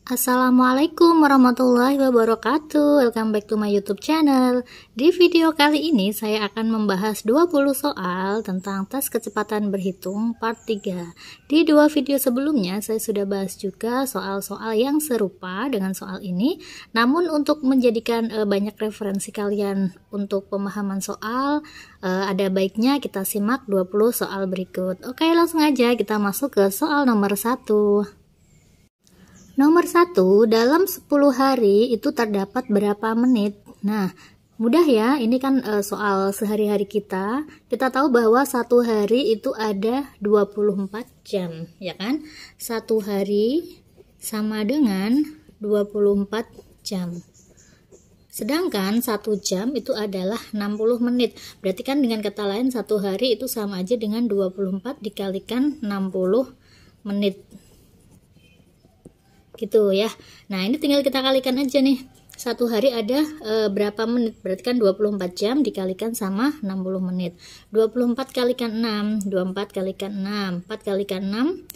Assalamualaikum warahmatullahi wabarakatuh. Welcome back to my YouTube channel. Di video kali ini saya akan membahas 20 soal tentang tes kecepatan berhitung part 3. Di dua video sebelumnya saya sudah bahas juga soal-soal yang serupa dengan soal ini. Namun untuk menjadikan banyak referensi kalian untuk pemahaman soal, ada baiknya kita simak 20 soal berikut. Oke, langsung aja kita masuk ke soal nomor 1. Nomor 1, dalam 10 hari itu terdapat berapa menit? Nah, mudah ya, ini kan soal sehari-hari kita. Kita tahu bahwa satu hari itu ada 24 jam, ya kan? Satu hari sama dengan 24 jam. Sedangkan 1 jam itu adalah 60 menit. Berarti kan dengan kata lain satu hari itu sama aja dengan 24 dikalikan 60 menit. Gitu ya. Nah, ini tinggal kita kalikan aja nih. Satu hari ada berapa menit? Berarti kan 24 jam dikalikan sama 60 menit. 24 kalikan 6, 24 kalikan 6, 4 kalikan 6,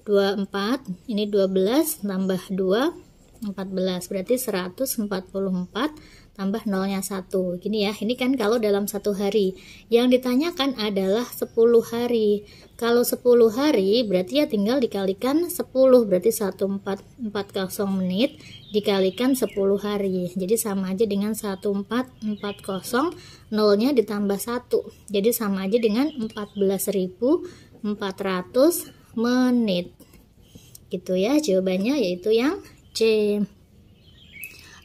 24, ini 12 tambah 2, 14. Berarti 144 tambah nolnya 1. Gini ya, ini kan kalau dalam satu hari. Yang ditanyakan adalah 10 hari. Kalau 10 hari berarti ya tinggal dikalikan 10, berarti 1440 menit dikalikan 10 hari. Jadi sama aja dengan 1440, nolnya ditambah 1. Jadi sama aja dengan 14.400 menit. Gitu ya, jawabannya yaitu yang C.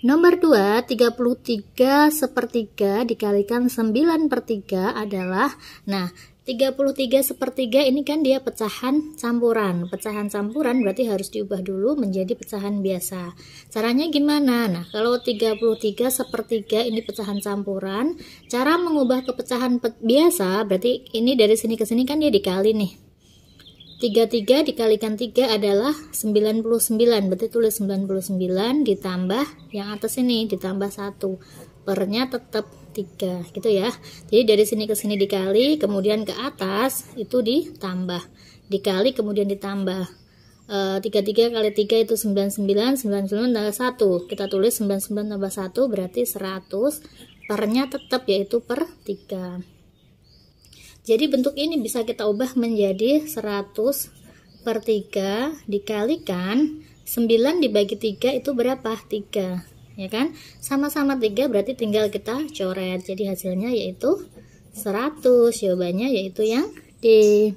Nomor 2, 33/3 dikalikan 9/3 adalah, nah 33/3 ini kan dia pecahan campuran. Pecahan campuran berarti harus diubah dulu menjadi pecahan biasa. Caranya gimana? Nah, kalau 33/3 ini pecahan campuran, cara mengubah ke pecahan biasa berarti ini dari sini ke sini kan dia dikali nih. 33 dikalikan 3 adalah 99, berarti tulis 99 ditambah yang atas ini ditambah 1, pernya tetap 3 gitu ya. Jadi dari sini ke sini dikali, kemudian ke atas itu ditambah, dikali kemudian ditambah. 33 kali 3 itu 99, 99 tambah 1, kita tulis 99 tambah 1 berarti 100, pernya tetap yaitu per 3. Jadi bentuk ini bisa kita ubah menjadi 100/3 dikalikan 9 dibagi 3 itu berapa? 3, ya kan? Sama-sama 3 berarti tinggal kita coret. Jadi hasilnya yaitu 100. Jawabannya yaitu yang D.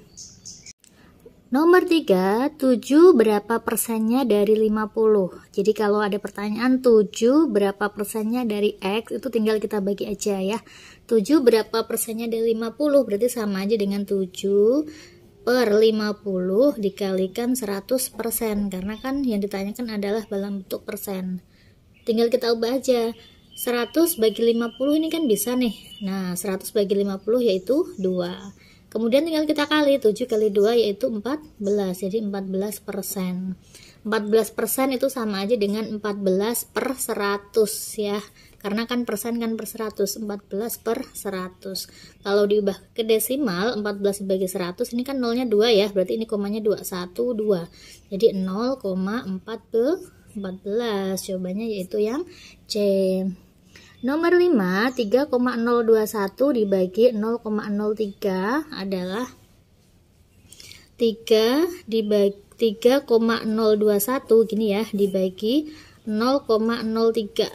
Nomor 3, 7 berapa persennya dari 50? Jadi kalau ada pertanyaan 7 berapa persennya dari X, itu tinggal kita bagi aja ya. 7 berapa persennya dari 50? Berarti sama aja dengan 7/50 dikalikan 100%. Karena kan yang ditanyakan adalah dalam bentuk persen. Tinggal kita ubah aja. 100 bagi 50 ini kan bisa nih. Nah, 100 bagi 50 yaitu 2. Kemudian tinggal kita kali, 7 kali 2 yaitu 14, jadi 14%. 14% itu sama aja dengan 14/100 ya. Karena kan persen kan per 100, 14/100. Kalau diubah ke desimal, 14 dibagi 100, ini kan nolnya 2 ya, berarti ini komanya 2, 1, 2. Jadi 0,14. Jawabannya yaitu yang C. Nomor 5, 3,021 dibagi 0,03 adalah 3,021 gini ya, dibagi 0,03.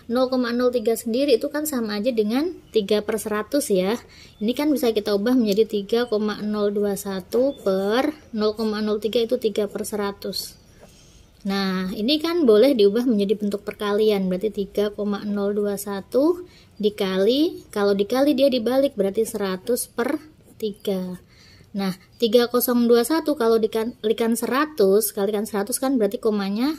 0,03 sendiri itu kan sama aja dengan 3/100 ya. Ini kan bisa kita ubah menjadi 3,021 per 0,03 itu 3/100. Nah, ini kan boleh diubah menjadi bentuk perkalian, berarti 3,021 dikali, kalau dikali dia dibalik berarti 100/3. Nah, 3021 kalau dikalikan 100, kalikan 100 kan berarti komanya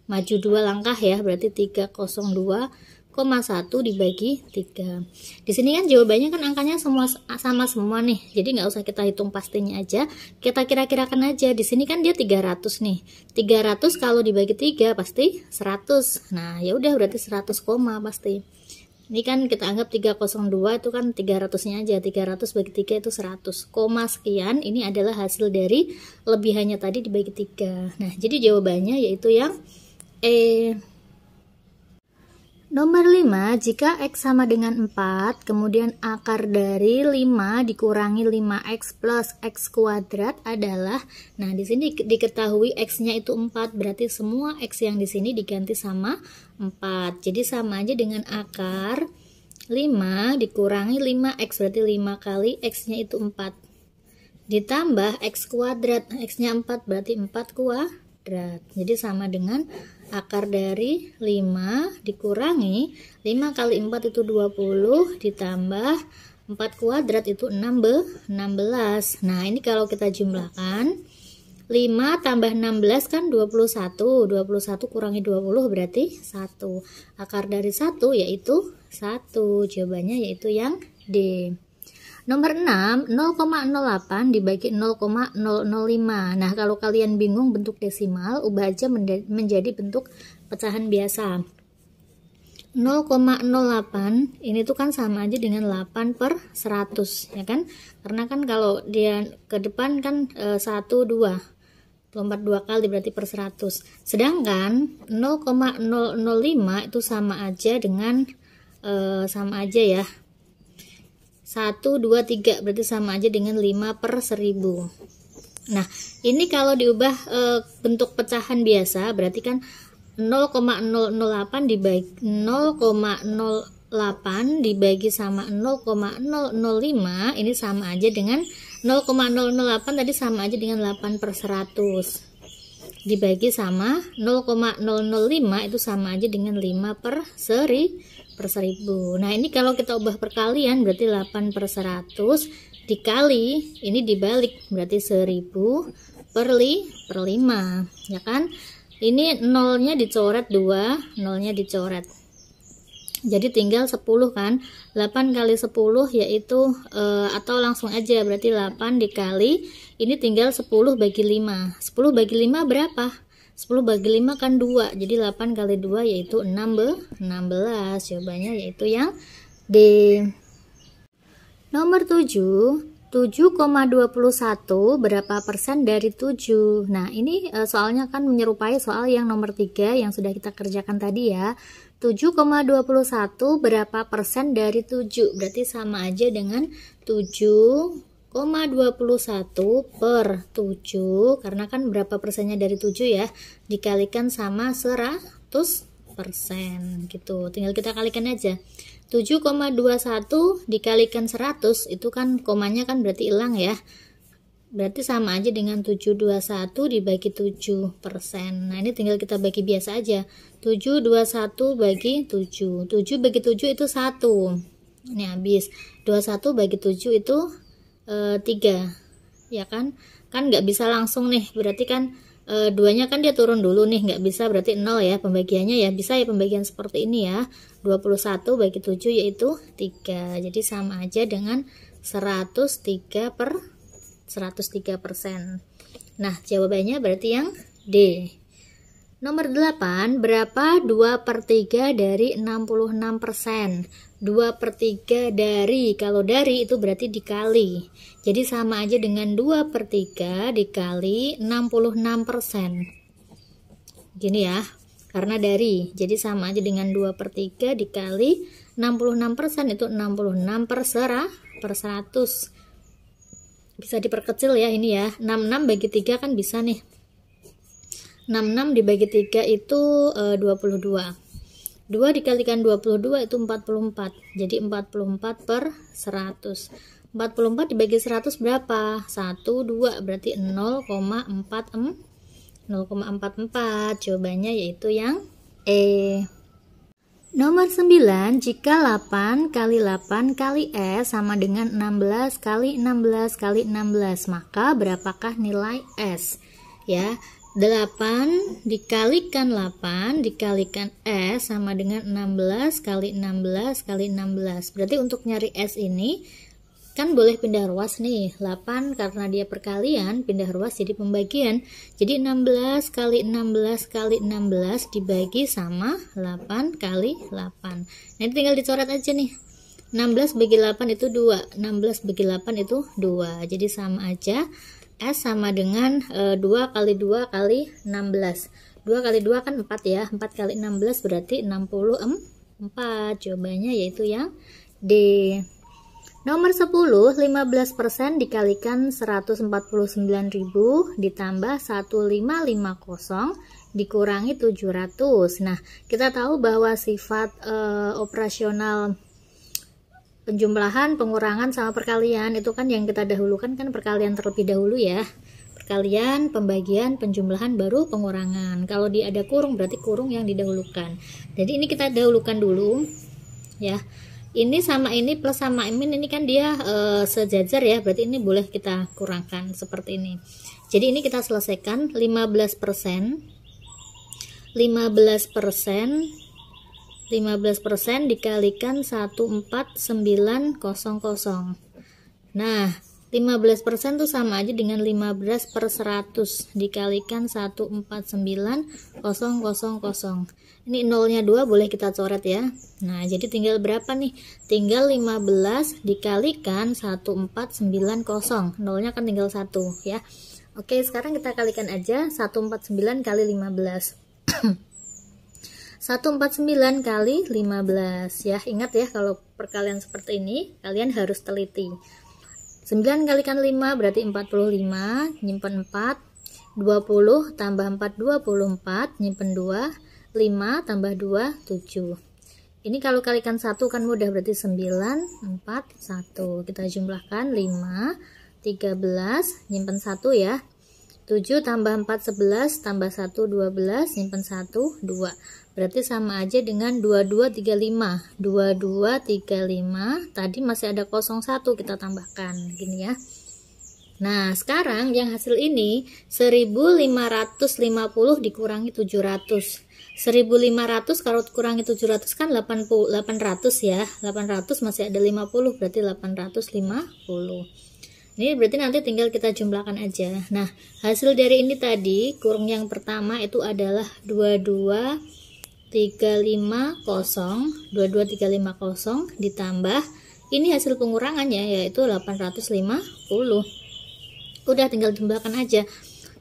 maju 2 langkah ya, berarti 302,1 dibagi 3. Di sini kan jawabannya kan angkanya semua sama semua nih. Jadi nggak usah kita hitung pastinya aja. Kita kira-kirakan aja. Di sini kan dia 300 nih. 300 kalau dibagi 3 pasti 100. Nah, ya udah berarti 100 koma pasti. Ini kan kita anggap 302 itu kan 300-nya aja. 300 bagi 3 itu 100. Koma sekian ini adalah hasil dari lebihannya tadi dibagi 3. Nah, jadi jawabannya yaitu yang E. Nomor 5, jika X sama dengan 4, kemudian akar dari 5 dikurangi 5X plus X kuadrat adalah, nah di sini diketahui X-nya itu 4, berarti semua X yang di sini diganti sama 4. Jadi sama aja dengan akar 5 dikurangi 5X, berarti 5 kali X-nya itu 4. Ditambah X kuadrat, X-nya 4, berarti 4 kuadrat. Jadi sama dengan akar dari 5 dikurangi 5 kali 4 itu 20 ditambah 4 kuadrat itu 16. Nah ini kalau kita jumlahkan 5 tambah 16 kan 21 kurangi 20 berarti 1. Akar dari 1 yaitu 1. Jawabannya yaitu yang D. Nomor 6, 0,08 dibagi 0,005. Nah, kalau kalian bingung bentuk desimal, ubah aja menjadi bentuk pecahan biasa. 0,08 ini tuh kan sama aja dengan 8/100, ya kan? Karena kan kalau dia ke depan kan 1, 2. Lompat 2 kali berarti per 100. Sedangkan 0,005 itu sama aja dengan sama aja ya. 1, 2, 3 berarti sama aja dengan 5/1000. Nah, ini kalau diubah bentuk pecahan biasa berarti kan 0,008 dibagi 0,08 dibagi sama 0,005 ini sama aja dengan 0,008 tadi sama aja dengan 8/100 dibagi sama 0,005 itu sama aja dengan 5/1000. Nah ini kalau kita ubah perkalian berarti 8/100 dikali ini dibalik berarti 1000/5, ya kan? Ini nolnya dicoret 2, nolnya dicoret. Jadi tinggal 10 kan? 8 kali 10 yaitu atau langsung aja berarti 8 dikali ini tinggal 10 bagi 5. 10 bagi 5 berapa? 10 bagi 5 kan 2, jadi 8 kali 2 yaitu 16. Jawabannya yaitu yang D. Nomor 7, 7,21 berapa persen dari 7? Nah ini soalnya kan menyerupai soal yang nomor 3 yang sudah kita kerjakan tadi ya. 7,21 berapa persen dari 7? Berarti sama aja dengan 7,21 per 7, karena kan berapa persennya dari 7 ya, dikalikan sama 100% gitu. Tinggal kita kalikan aja. 7,21 dikalikan 100 itu kan komanya kan berarti hilang ya. Berarti sama aja dengan 721 dibagi 7%. Nah, ini tinggal kita bagi biasa aja. 721 bagi 7. 7 bagi 7 itu 1. Ini habis. 21 bagi 7 itu 3, ya kan? Kan nggak bisa langsung nih, berarti kan 2-nya kan dia turun dulu nih, nggak bisa berarti 0 ya pembagiannya ya. Bisa ya pembagian seperti ini ya. 21 bagi 7 yaitu 3. Jadi sama aja dengan 103%. Nah, jawabannya berarti yang D. Nomor 8, berapa 2/3 dari 66%? 2/3 dari, kalau dari itu berarti dikali. Jadi sama aja dengan 2/3 dikali 66%. Gini ya, karena dari, jadi sama aja dengan 2/3 dikali 66%, itu 66/100. Bisa diperkecil ya ini ya. 66 bagi 3 kan bisa nih. 66 dibagi 3 itu 22. 2 dikalikan 22 itu 44. Jadi 44/100. 44 dibagi 100 berapa? 1, 2 berarti 0,44. Jawabannya yaitu yang E. Nomor 9, jika 8 kali 8 kali S sama dengan 16 kali 16 kali 16, maka berapakah nilai S? Ya, 8 dikalikan 8 dikalikan S sama dengan 16 kali 16 kali 16. Berarti untuk nyari S ini kan boleh pindah ruas nih. 8 karena dia perkalian, pindah ruas jadi pembagian. Jadi 16 kali 16 kali 16 dibagi sama 8 kali 8. Nanti tinggal dicoret aja nih. 16 bagi 8 itu 2. 16 bagi 8 itu 2. Jadi sama aja. S sama dengan 2 kali 2 kali 16. 2 kali 2 kan 4 ya. 4 kali 16 berarti 64. Jawabannya yaitu yang D. Nomor 10, 15% dikalikan 149.000 ditambah 1550 dikurangi 700. Nah, kita tahu bahwa sifat operasional penjumlahan, pengurangan sama perkalian itu kan yang kita dahulukan kan perkalian terlebih dahulu ya. Perkalian, pembagian, penjumlahan baru pengurangan. Kalau dia ada kurung berarti kurung yang didahulukan. Jadi ini kita dahulukan dulu ya. Ini sama ini plus sama ini kan dia sejajar ya, berarti ini boleh kita kurangkan seperti ini. Jadi ini kita selesaikan 15% dikalikan 14900. Nah, 15% itu sama aja dengan 15/100 dikalikan 149.000. Ini nolnya 2 boleh kita coret ya. Nah, jadi tinggal berapa nih? Tinggal 15 dikalikan 1490. Nolnya kan tinggal 1 ya. Oke, sekarang kita kalikan aja 149 kali 15. 149 kali 15 ya. Ingat ya, kalau perkalian seperti ini kalian harus teliti. 9 kalikan 5 berarti 45, nyimpen 4. 20 tambah 4 24, nyimpen 2. 5 tambah 2 7. Ini kalau kalikan 1 kan mudah, berarti 9 4 1. Kita jumlahkan 5 13, nyimpen 1 ya. 7 tambah 4 11 tambah 1 12, nyimpen 1 2. Berarti sama aja dengan 2235. 2235 tadi masih ada 01 kita tambahkan gini ya. Nah, sekarang yang hasil ini 1550 dikurangi 700. 1500 kalau kurangi 700 kan 800 ya. 800 masih ada 50 berarti 850. Ini berarti nanti tinggal kita jumlahkan aja. Nah, hasil dari ini tadi kurung yang pertama itu adalah 22350 ditambah ini hasil pengurangannya yaitu 850. Udah tinggal jumlahkan aja.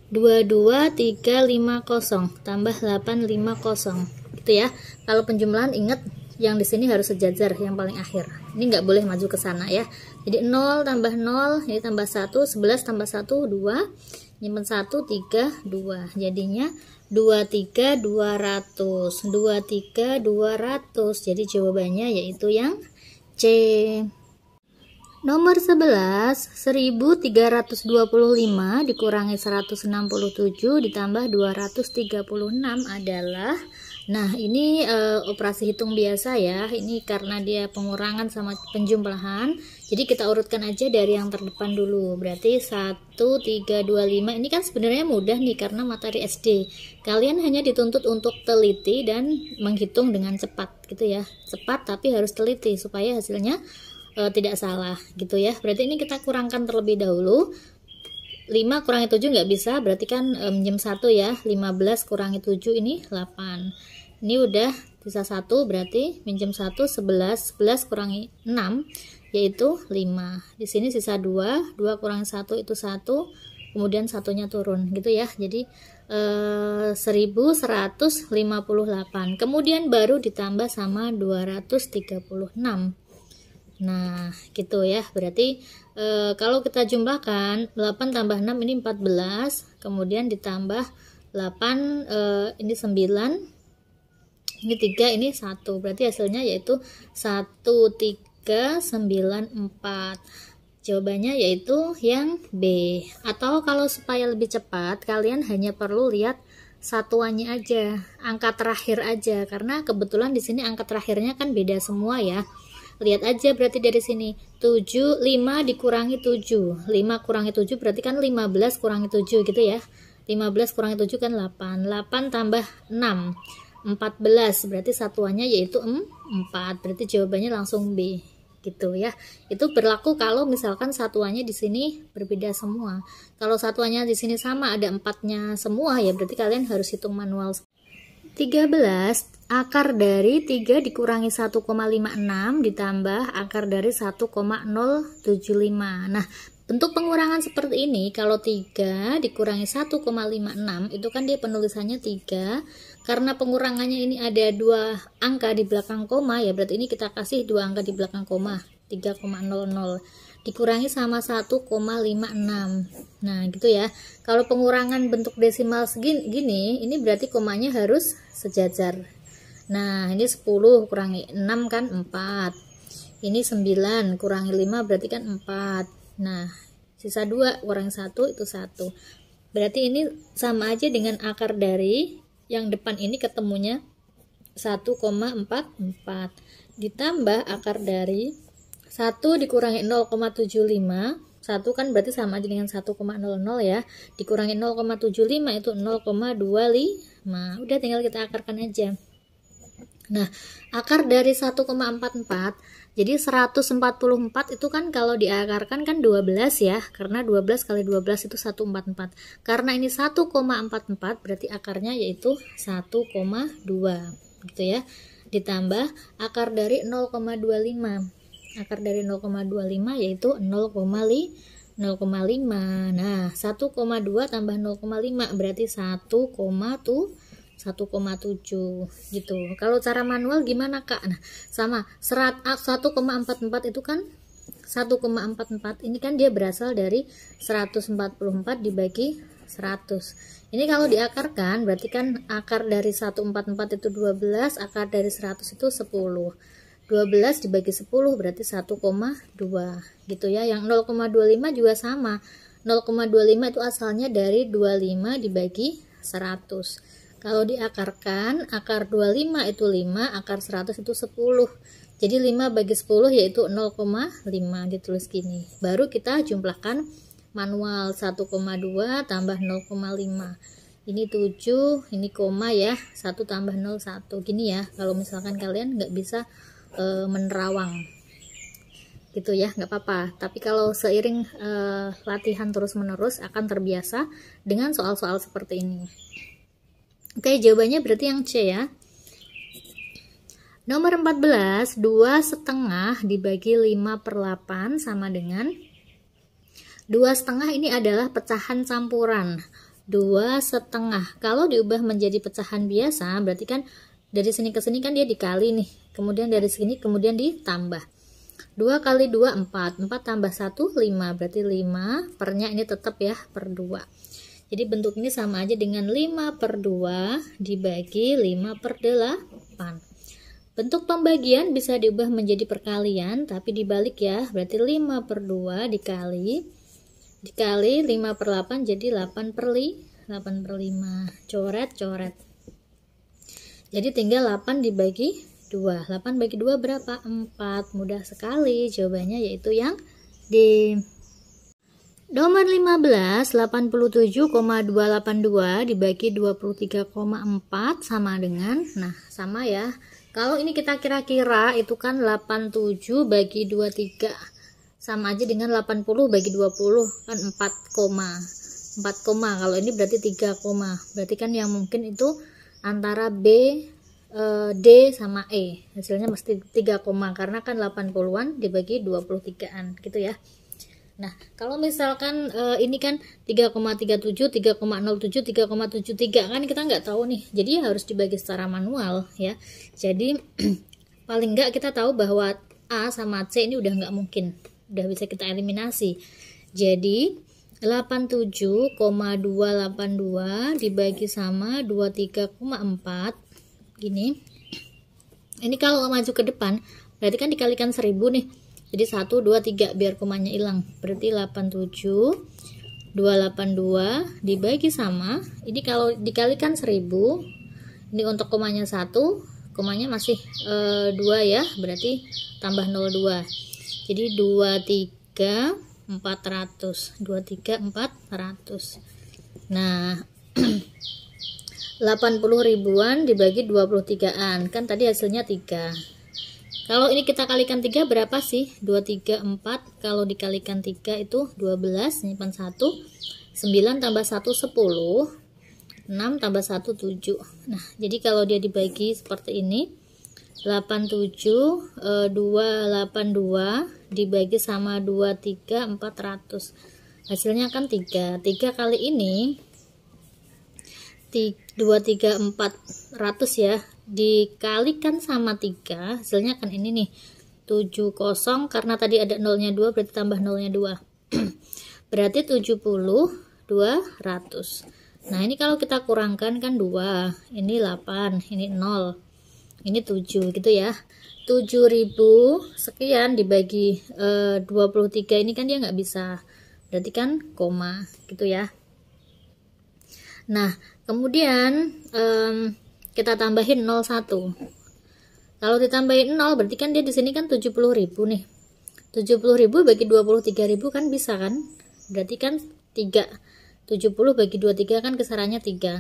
22350 tambah 850 gitu ya. Kalau penjumlahan ingat yang di sini harus sejajar yang paling akhir. Ini nggak boleh maju ke sana ya. Jadi 0 tambah 0, ini tambah 1, 11 tambah 1 2, nyimpen 1 3 2. Jadinya 23200. 23200. Jadi jawabannya yaitu yang C. Nomor 11, 1325 dikurangi 167 ditambah 236 adalah, nah ini operasi hitung biasa ya, ini karena dia pengurangan sama penjumlahan, jadi kita urutkan aja dari yang terdepan dulu, berarti 1325, ini kan sebenarnya mudah nih karena materi SD, kalian hanya dituntut untuk teliti dan menghitung dengan cepat gitu ya, cepat tapi harus teliti supaya hasilnya tidak salah gitu ya. Berarti ini kita kurangkan terlebih dahulu. 5 kurangi 7 nggak bisa, berarti kan minjem 1 ya. 15 kurangi 7 ini 8. Ini udah sisa 1, berarti minjem 1 11. 11 kurangi 6 yaitu 5. Di sini sisa 2. 2 kurangi 1 itu 1. Kemudian satunya turun gitu ya. Jadi 1158. Kemudian baru ditambah sama 236. Nah, gitu ya. Berarti kalau kita jumlahkan 8 tambah 6 ini 14, kemudian ditambah 8 ini 9, ini 3, ini 1. Berarti hasilnya yaitu 1394. Jawabannya yaitu yang B. Atau kalau supaya lebih cepat, kalian hanya perlu lihat satuannya aja, angka terakhir aja, karena kebetulan di sini angka terakhirnya kan beda semua ya. Lihat aja berarti dari sini 5 dikurangi 7, 5 kurangi 7 berarti kan 15 kurangi 7 gitu ya. 15 kurangi 7 kan 8, 8 tambah 6 14, berarti satuannya yaitu 4, berarti jawabannya langsung B gitu ya. Itu berlaku kalau misalkan satuannya di sini berbeda semua. Kalau satuannya di sini sama, ada 4-nya semua, ya berarti kalian harus hitung manual. 13, akar dari 3 dikurangi 1,56 ditambah akar dari 1,075. Nah, bentuk pengurangan seperti ini, kalau 3 dikurangi 1,56 itu kan dia penulisannya 3. Karena pengurangannya ini ada 2 angka di belakang koma, ya berarti ini kita kasih 2 angka di belakang koma, 3,00 dikurangi sama 1,56. Nah gitu ya. Kalau pengurangan bentuk desimal segini, ini berarti komanya harus sejajar. Nah ini 10 kurangi 6 kan 4, ini 9 kurangi 5 berarti kan 4. Nah sisa 2 kurangi 1 itu 1. Berarti ini sama aja dengan akar dari yang depan ini ketemunya 1,44 ditambah akar dari 1 dikurangi 0,75. 1 kan berarti sama aja dengan 1,00 ya, dikurangi 0,75 itu 0,25. Udah tinggal kita akarkan aja. Nah akar dari 1,44, jadi 144 itu kan kalau diakarkan kan 12 ya, karena 12 kali 12 itu 144. Karena ini 1,44 berarti akarnya yaitu 1,2 gitu ya, ditambah akar dari 0,25. Akar dari 0,25 yaitu 0,5. Nah 1,2 tambah 0,5 berarti 1,7 gitu. Kalau cara manual gimana Kak? Nah sama 1,44 itu kan 1,44 ini kan dia berasal dari 144 dibagi 100. Ini kalau diakarkan berarti kan akar dari 144 itu 12, akar dari 100 itu 10. 12 dibagi 10 berarti 1,2 gitu ya. Yang 0,25 juga sama. 0,25 itu asalnya dari 25 dibagi 100. Kalau diakarkan, akar 25 itu 5, akar 100 itu 10. Jadi 5 bagi 10 yaitu 0,5 ditulis gini. Baru kita jumlahkan manual 1,2 tambah 0,5. Ini 7, ini koma ya. 1 tambah 0, 1. Gini ya. Kalau misalkan kalian nggak bisa menerawang gitu ya, nggak apa-apa. Tapi kalau seiring latihan terus menerus akan terbiasa dengan soal-soal seperti ini. Oke, jawabannya berarti yang C ya. Nomor 14, 2,5 dibagi 5/8 sama dengan 2,5. Ini adalah pecahan campuran. 2,5 kalau diubah menjadi pecahan biasa berarti kan dari sini ke sini kan dia dikali nih, kemudian dari sini kemudian ditambah. 2 kali 2 4, 4 tambah 1 5, berarti 5 pernya ini tetap ya per 2. Jadi bentuk ini sama aja dengan 5/2 dibagi 5/8. Bentuk pembagian bisa diubah menjadi perkalian tapi dibalik ya, berarti 5/2 dikali 5/8 jadi 8/5. Coret. Jadi tinggal 8 dibagi 2. 8 bagi 2 berapa? 4. Mudah sekali. Jawabannya yaitu yang D. Nomor 15, 87,282 dibagi 23,4 sama dengan, nah sama ya. Kalau ini kita kira-kira itu kan 87 bagi 23 sama aja dengan 80 bagi 20 kan 4 koma. Kalau ini berarti 3 koma. Berarti kan yang mungkin itu antara B, D sama E. Hasilnya mesti 3 koma karena kan 80-an dibagi 23-an gitu ya. Nah, kalau misalkan ini kan 3,37, 3,07, 3,73 kan kita nggak tahu nih. Jadi harus dibagi secara manual ya. Jadi paling nggak kita tahu bahwa A sama C ini udah nggak mungkin. Udah bisa kita eliminasi. Jadi 87,282 dibagi sama 23,4 gini. Ini kalau maju ke depan berarti kan dikalikan 1000 nih. Jadi 1 2 3 biar komanya hilang. Berarti 87 282 dibagi sama, ini kalau dikalikan 1000, ini untuk komanya 1, komanya masih 2 ya, berarti tambah 02. Jadi 23 400. Nah 80 ribuan dibagi 23an kan tadi hasilnya 3. Kalau ini kita kalikan 3 berapa sih? 2, 3, 4. Kalau dikalikan 3 itu 12, nyimpan 1. 9 tambah 1, 10. 6 tambah 1, 7. Nah, jadi kalau dia dibagi seperti ini, 87, 282 dibagi sama 23, 400. Hasilnya kan 3. 3 kali ini 2, 3, 400 ya, dikalikan sama 3, hasilnya kan ini nih, 70, karena tadi ada nolnya 2 berarti tambah nolnya 2. Berarti 70, 200. Nah, ini kalau kita kurangkan kan 2, ini 8, ini 0, ini 7 gitu ya. 7000 sekian dibagi 23 ini kan dia nggak bisa, berarti kan koma gitu ya. Nah, kemudian kita tambahin 01. Kalau ditambahin 0 berarti kan dia di sini kan 70.000 nih. 70.000 bagi 23.000 kan bisa kan? Berarti kan 3. 70 bagi 23 kan kisarannya 3.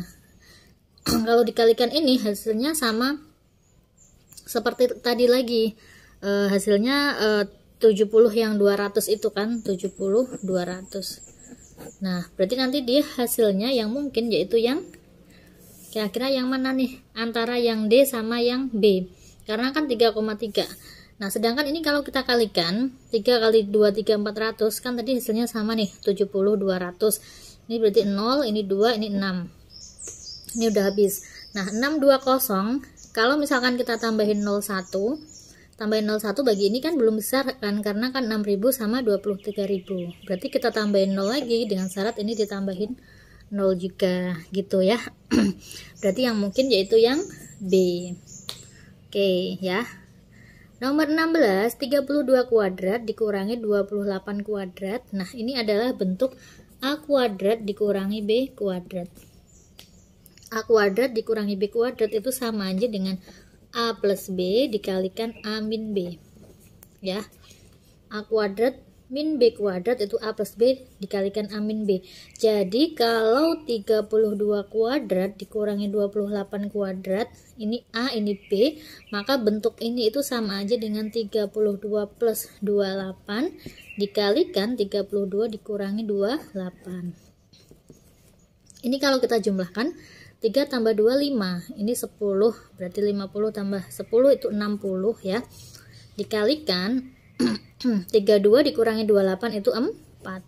Kalau dikalikan ini hasilnya sama seperti tadi lagi. Hasilnya 70 yang 200 itu kan 70 200. Nah, berarti nanti dia hasilnya yang mungkin yaitu yang kira-kira yang mana nih? Antara yang D sama yang B. Karena kan 3,3. Nah, sedangkan ini kalau kita kalikan 3 kali 2 3 400 kan tadi hasilnya sama nih 70 200. Ini berarti 0, ini 2, ini 6. Ini udah habis. Nah, 620 kalau misalkan kita tambahin 01, tambahin 01 bagi ini kan belum besar kan, karena kan 6.000 sama 23.000. Berarti kita tambahin 0 lagi dengan syarat ini ditambahin 0 juga gitu ya. Berarti yang mungkin yaitu yang B. Oke ya. Nomor 16, 32 kuadrat dikurangi 28 kuadrat. Nah, ini adalah bentuk A kuadrat dikurangi B kuadrat. A kuadrat dikurangi B kuadrat itu sama aja dengan A plus B dikalikan A min B. Ya. A kuadrat min B kuadrat itu A plus B dikalikan A min B. Jadi kalau 32 kuadrat dikurangi 28 kuadrat, ini A, ini B, maka bentuk ini itu sama aja dengan 32 plus 28 dikalikan 32 dikurangi 28. Ini kalau kita jumlahkan 3 tambah 2 5, ini 10, berarti 50 tambah 10 itu 60 ya. Dikalikan 32 dikurangi 28 itu 4.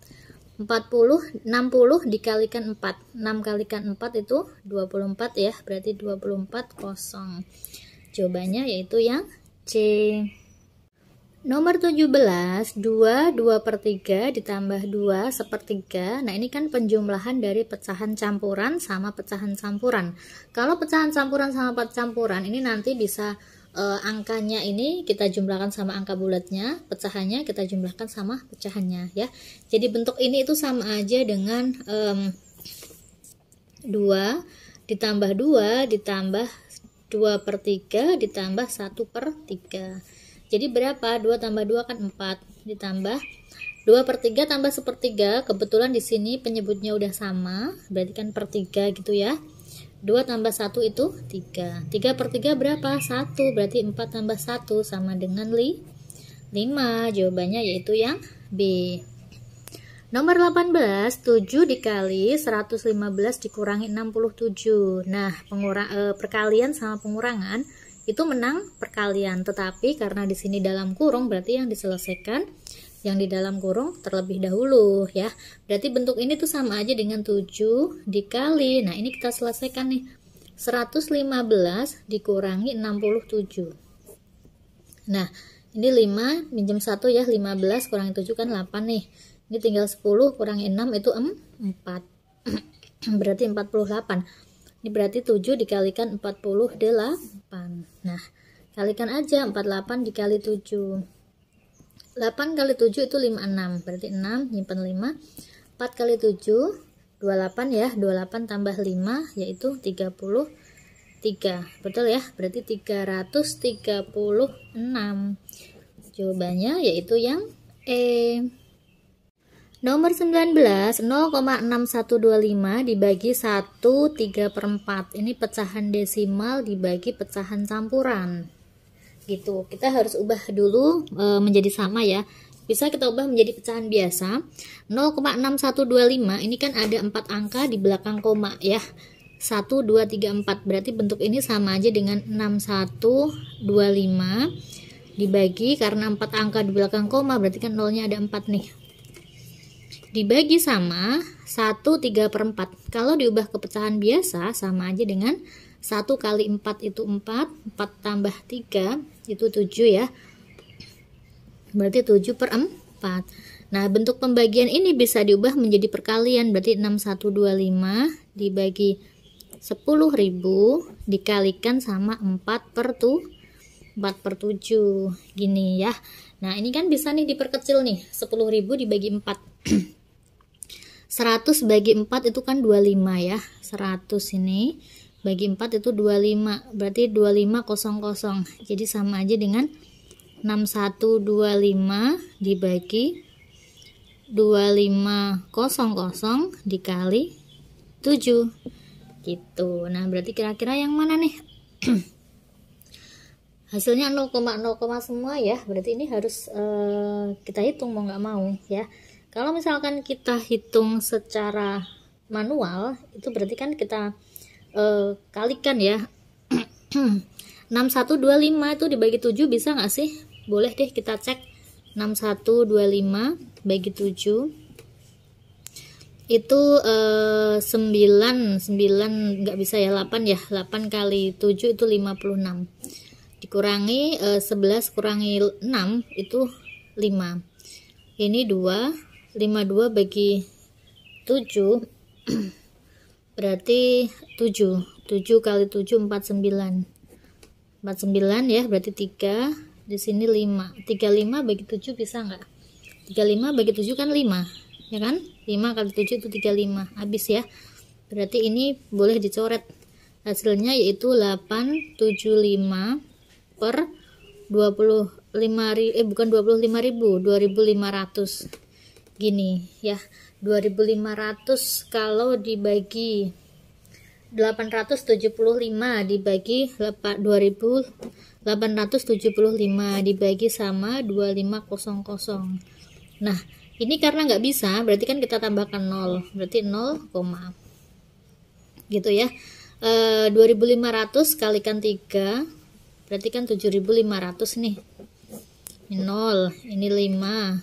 60 dikalikan 4. 6 kalikan 4 itu 24 ya, berarti 24 kosong. Jawabannya yaitu yang C. Nomor 17, 2/3 ditambah 2/3. Nah, ini kan penjumlahan dari pecahan campuran sama pecahan campuran. Kalau pecahan campuran sama campuran ini nanti bisa angkanya ini kita jumlahkan sama angka bulatnya, pecahannya kita jumlahkan sama pecahannya ya. Jadi bentuk ini itu sama aja dengan 2 ditambah 2 ditambah 2/3 ditambah 1/3. Jadi berapa? 2 tambah 2 kan 4, ditambah 2/3 tambah 1/3. Kebetulan di sini penyebutnya udah sama, berarti kan per 3 gitu ya. 2 tambah 1 itu 3. 3/3 berapa? 1, berarti 4 tambah 1 sama dengan 5. Jawabannya yaitu yang B. Nomor 18, 7 dikali 115 dikurangi 67. Nah, perkalian sama pengurangan itu menang perkalian, tetapi karena di sini dalam kurung berarti yang diselesaikan yang di dalam kurung terlebih dahulu ya. Berarti bentuk ini tuh sama aja dengan 7 dikali, nah ini kita selesaikan nih, 115 dikurangi 67. Nah, ini 5 minjem 1 ya, 15 kurangi 7 kan 8 nih. Ini tinggal 10 kurangi 6 itu 4. Berarti 48. Ini berarti 7 dikalikan 48. Nah, kalikan aja 48 dikali 7. 8 kali 7 itu 56. Berarti 6, nyimpen 5. 4 kali 7, 28 ya. 28 tambah 5 yaitu 33. Betul ya? Berarti 336. Jawabannya yaitu yang E. Nomor 19, 0,6125 dibagi 1/3/4. Ini pecahan desimal dibagi pecahan campuran. gitu. Kita harus ubah dulu menjadi sama ya. Bisa kita ubah menjadi pecahan biasa. 0,6125 ini kan ada 4 angka di belakang koma ya. 1, 2, 3, 4. Berarti bentuk ini sama aja dengan 6125 dibagi, karena 4 angka di belakang koma berarti kan nolnya ada 4 nih. Dibagi sama 1/3/4. Kalau diubah ke pecahan biasa sama aja dengan 1 kali 4 itu 4, 4 tambah 3 itu 7 ya. Berarti 7/4. Nah, bentuk pembagian ini bisa diubah menjadi perkalian, berarti 6125 dibagi 10.000 dikalikan sama 4/7 gini ya. Nah, ini kan bisa nih diperkecil nih, 10.000 dibagi 4. 100 bagi 4 itu kan 25 ya. 100 ini bagi 4 itu 25, berarti 2500. Jadi sama aja dengan 6125 dibagi 2500 dikali 7 gitu. Nah, berarti kira-kira yang mana nih? Hasilnya 0, semua ya. Berarti ini harus kita hitung mau nggak mau ya. Kalau misalkan kita hitung secara manual, itu berarti kan kita kalikan ya. 6125 itu dibagi 7 bisa nggak sih? Boleh deh kita cek. 6125 bagi 7 itu 9 nggak bisa ya, 8 ya. 8 kali 7 itu 56. Dikurangi 11 kurangi 6 itu 5. Ini 2, 52 bagi 7 berarti 7 kali 7 49 ya, berarti 3. Di sini 5. 35 bagi 7 bisa nggak? 35 bagi 7 kan 5 ya kan? 5 kali 7 itu 35, habis ya. Berarti ini boleh dicoret. Hasilnya yaitu 875 per 25.000 gini ya. 2.500 kalau dibagi 875 dibagi 2.875 dibagi sama 2500. Nah, ini karena nggak bisa, berarti kan kita tambahkan 0, berarti 0, gitu ya. 2.500 kalikan 3 berarti kan 7.500 nih. Ini 0, ini 5.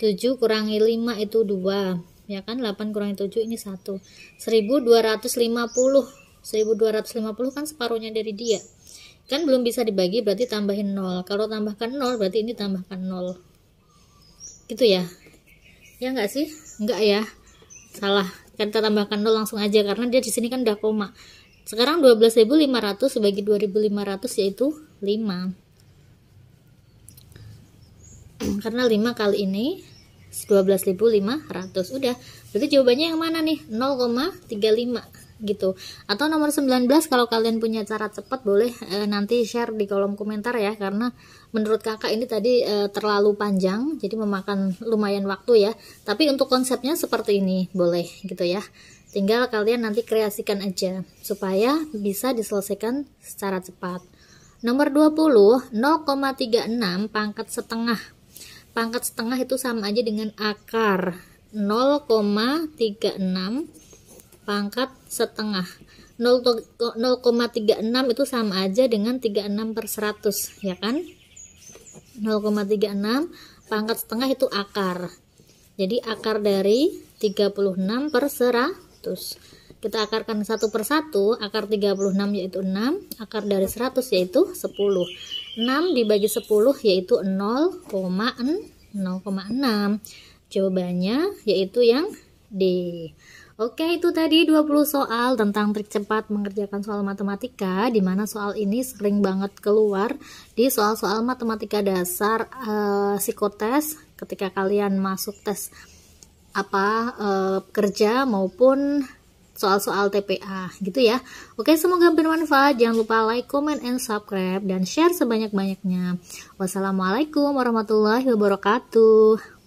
7 kurangi 5 itu 2 ya kan. 8 kurangi 7 ini 1. 1250 kan separuhnya dari dia kan, belum bisa dibagi, berarti tambahin 0. Kalau tambahkan 0 berarti ini tambahkan 0 gitu ya. Ya enggak sih? Enggak ya, salah, kita tambahkan 0 langsung aja karena dia di sini kan udah koma. Sekarang 12.500 bagi 2.500 yaitu 5. Karena 5 kali ini 12.500. Udah, berarti jawabannya yang mana nih? 0,35 gitu. Atau nomor 19 kalau kalian punya cara cepat boleh nanti share di kolom komentar ya, karena menurut kakak ini tadi terlalu panjang, jadi memakan lumayan waktu ya. Tapi untuk konsepnya seperti ini boleh gitu ya. Tinggal kalian nanti kreasikan aja supaya bisa diselesaikan secara cepat. Nomor 20, 0,36 pangkat setengah. Pangkat setengah itu sama aja dengan akar 0,36 pangkat setengah. 0,36 itu sama aja dengan 36/100 ya kan. 0,36 pangkat setengah itu akar. Jadi akar dari 36/100. Kita akarkan satu per satu. Akar 36 yaitu 6, akar dari 100 yaitu 10. 6 dibagi 10 yaitu 0,6. Jawabannya yaitu yang D. Oke, itu tadi 20 soal tentang trik cepat mengerjakan soal matematika, di mana soal ini sering banget keluar di soal-soal matematika dasar psikotes ketika kalian masuk tes kerja maupun soal-soal TPA gitu ya. Oke, semoga bermanfaat. Jangan lupa like, comment, and subscribe dan share sebanyak-banyaknya. Wassalamualaikum warahmatullahi wabarakatuh.